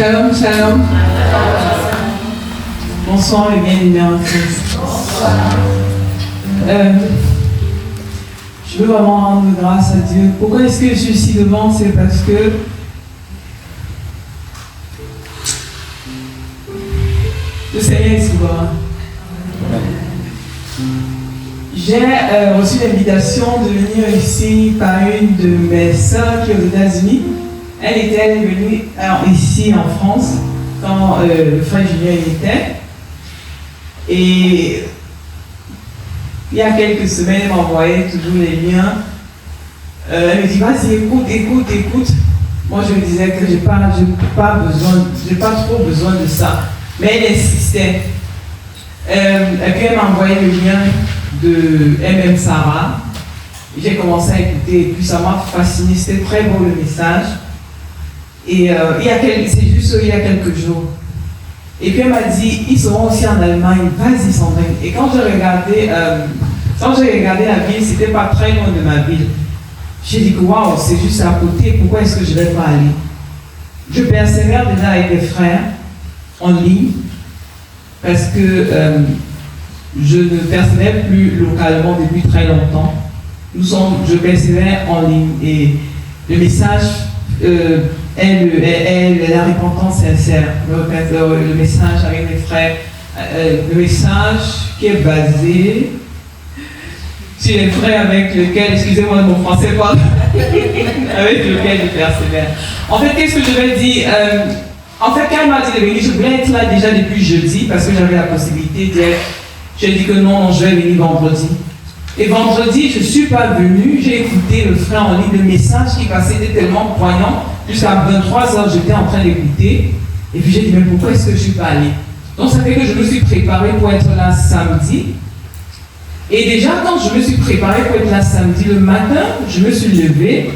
Shalom, shalom. Bonsoir et bienvenue en Christ. Je veux vraiment rendre grâce à Dieu. Pourquoi est-ce que je suis ici devant? C'est parce que le Seigneur est souverain. J'ai reçu l'invitation de venir ici par une de mes sœurs qui est aux États-Unis. Elle est venue ici en France quand le frère Julien y était. Et il y a quelques semaines, elle m'envoyait toujours les liens. Elle me dit, vas-y, écoute. Moi, je me disais que je n'ai pas trop besoin de ça. Mais elle insistait. Et puis elle m'a envoyé le lien de MM Sarah. J'ai commencé à écouter et puis ça m'a fasciné. C'était très beau le message. Et c'est juste il y a quelques jours. Et puis elle m'a dit, ils seront aussi en Allemagne, vas-y Sandrine. Et quand j'ai regardé la ville, c'était pas très loin de ma ville. J'ai dit que waouh, c'est juste à côté, pourquoi est-ce que je ne vais pas aller? Je persévère déjà avec des frères en ligne, parce que je ne persévère plus localement depuis très longtemps. Je persévère en ligne et le message la repentance sincère, le message avec les frères, le message qui est basé sur les frères avec lesquels, excusez-moi de mon français, pardon, avec lesquels je persévère. En fait, qu'est-ce que je vais dire? En fait, quand elle m'a dit de venir, je voulais être là déjà depuis jeudi parce que j'avais la possibilité d'être. J'ai dit que non, je vais venir vendredi. Et vendredi, je ne suis pas venue, j'ai écouté le frère en ligne, le message qui passait était tellement poignant. Jusqu'à 23h, j'étais en train d'écouter. Et puis j'ai dit, mais pourquoi est-ce que je ne suis pas allée? Donc ça fait que je me suis préparée pour être là samedi. Et déjà, quand je me suis préparée pour être là samedi, le matin, je me suis levée.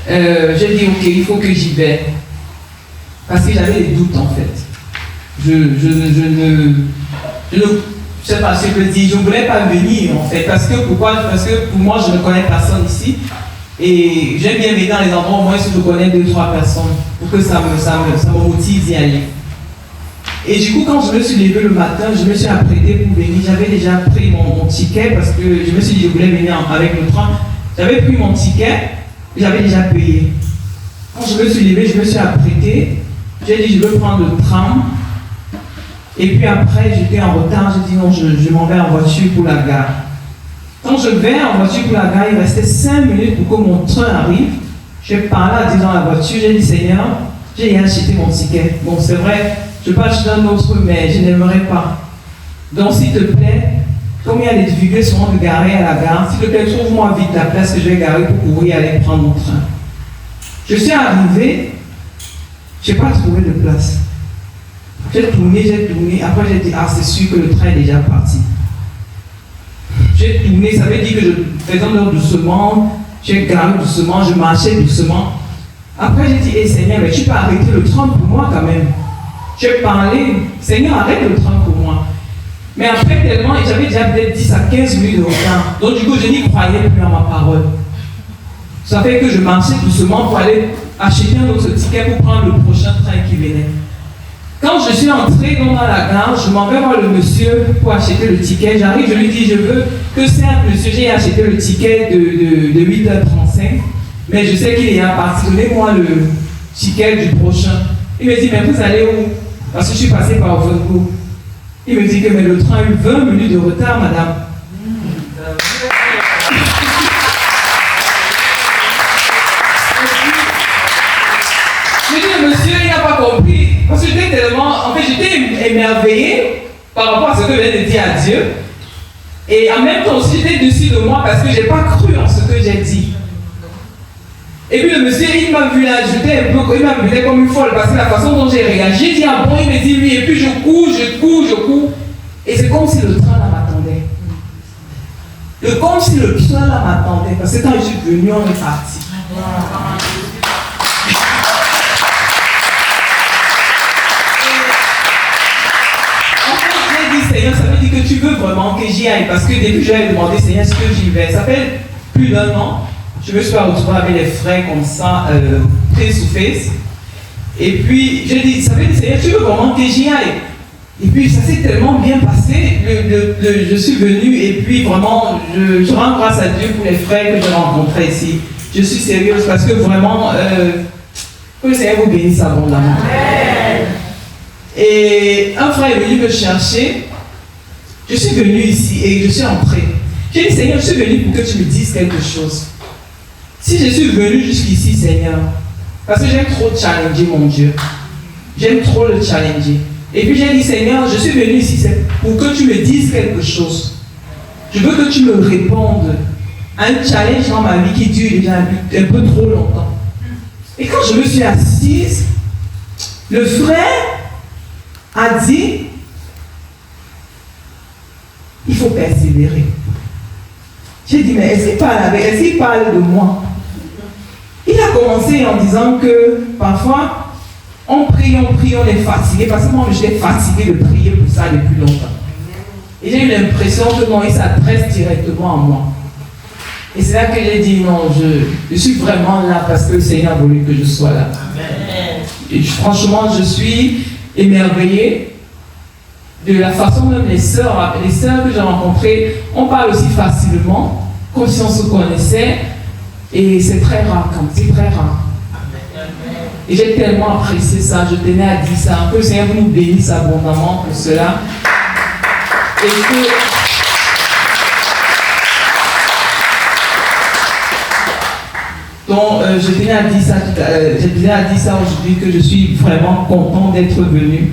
J'ai dit, ok, il faut que j'y vais. Parce que j'avais des doutes en fait. Je sais pas ce que je dis, je ne voulais pas venir en fait. Parce que pour moi, je ne connais personne ici. Et j'aime bien venir dans les endroits, au moins si je connais 2-3 personnes, pour que ça me motive d'y aller. Et du coup, quand je me suis levée le matin, je me suis apprêtée pour venir. J'avais déjà pris mon ticket parce que je me suis dit que je voulais venir avec le train. J'avais pris mon ticket, j'avais déjà payé. Quand je me suis levée, je me suis apprêtée. J'ai dit, je veux prendre le tram. Et puis après, j'étais en retard. J'ai dit, non, je m'en vais en voiture pour la gare. Quand je vais en voiture pour la gare, il restait 5 minutes pour que mon train arrive. Je parlais à Dieu dans la voiture. J'ai dit, Seigneur, j'ai acheté mon ticket. Bon, c'est vrai, je peux acheter un autre, mais je n'aimerais pas. Donc, s'il te plaît, comme il y a des difficultés souvent de garer à la gare, s'il te plaît, trouve-moi vite la place que je vais garer pour courir aller prendre mon train. Je suis arrivé, je n'ai pas trouvé de place. J'ai tourné. Après, j'ai dit, c'est sûr que le train est déjà parti. J'ai tourné, ça veut dire que je faisais doucement, j'ai garé doucement, je marchais doucement. Après, j'ai dit, Seigneur, mais tu peux arrêter le train pour moi quand même. J'ai parlé, Seigneur, arrête le train pour moi. Mais après, tellement, j'avais déjà peut-être 10 à 15 minutes de retard. Donc, du coup, je n'y croyais plus à ma parole. Ça fait que je marchais doucement pour aller acheter un autre ticket pour prendre le prochain train qui venait. Quand je suis entrée dans la gare, je m'en vais voir le monsieur pour acheter le ticket. J'arrive, je lui dis, je veux que certes, monsieur, j'ai acheté le ticket de 8h35, mais je sais qu'il est parti. Donnez-moi le ticket du prochain. Il me dit, mais vous allez où? Parce que je suis passé par Ovencourt. Il me dit que mais le train a eu 20 minutes de retard, madame. Je dis, monsieur, il n'a pas compris. Parce que j'étais émerveillée par rapport à ce que je viens de dire à Dieu. Et en même temps aussi, j'étais dessus de moi parce que je n'ai pas cru en ce que j'ai dit. Et puis le monsieur, il m'a vu là, il m'a vu comme une folle parce que la façon dont j'ai réagi, j'ai dit, ah bon, il me dit oui, et puis je cours. Et c'est comme si le train là m'attendait. Comme si le train là m'attendait. Parce que quand je suis venu, on est parti. Seigneur, ça veut dire que tu veux vraiment que j'y aille. Parce que dès que j'avais demandé, Seigneur, est-ce que j'y vais? Ça fait plus d'1 an. Je me suis retrouvée avec les frères comme ça, face to face. Et puis, j'ai dit, ça veut dire, Seigneur, tu veux vraiment que j'y aille? Et puis, ça s'est tellement bien passé. Je suis venue et puis vraiment, je rends grâce à Dieu pour les frères que j'ai rencontrés ici. Je suis sérieuse parce que vraiment, que le Seigneur vous bénisse abondamment. Et un frère est venu me chercher. Je suis venue ici et je suis entrée. J'ai dit, Seigneur, je suis venue pour que tu me dises quelque chose. Si je suis venue jusqu'ici, Seigneur, parce que j'aime trop challenger mon Dieu. J'aime trop le challenger. Et puis j'ai dit, Seigneur, je suis venue ici pour que tu me dises quelque chose. Je veux que tu me répondes à un challenge dans ma vie qui dure déjà un peu trop longtemps. Et quand je me suis assise, le frère a dit, il faut persévérer. J'ai dit, mais est-ce qu'il parle de moi? Il a commencé en disant que parfois, on prie, on est fatigué, parce que moi, j'étais fatigué de prier pour ça depuis longtemps. Et j'ai eu l'impression que non, il s'adresse directement à moi. Et c'est là que j'ai dit, non, je suis vraiment là parce que le Seigneur a voulu que je sois là. Amen. Et franchement, je suis émerveillée de la façon même les sœurs que j'ai rencontrées, on parle aussi facilement, comme si on se connaissait. Et c'est très rare, c'est très rare. Et j'ai tellement apprécié ça, je tenais à dire ça, que le Seigneur nous bénisse abondamment pour cela. Et que donc, je tenais à dire ça aujourd'hui, que je suis vraiment content d'être venu.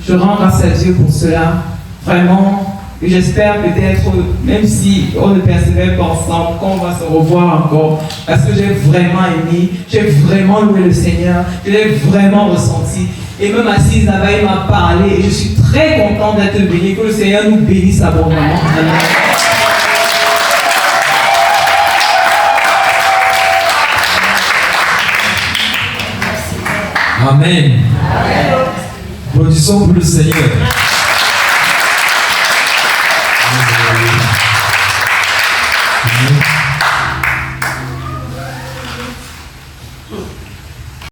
Je rends grâce à Dieu pour cela, vraiment. Et j'espère peut-être, même si on ne persévère pas ensemble, qu'on va se revoir encore. Parce que j'ai vraiment aimé, j'ai vraiment loué le Seigneur, je l'ai vraiment ressenti. Et même assise là-bas, il m'a parlé. Et je suis très content d'être béni, que le Seigneur nous bénisse abondamment. Amen. Amen. Applaudissons pour le Seigneur.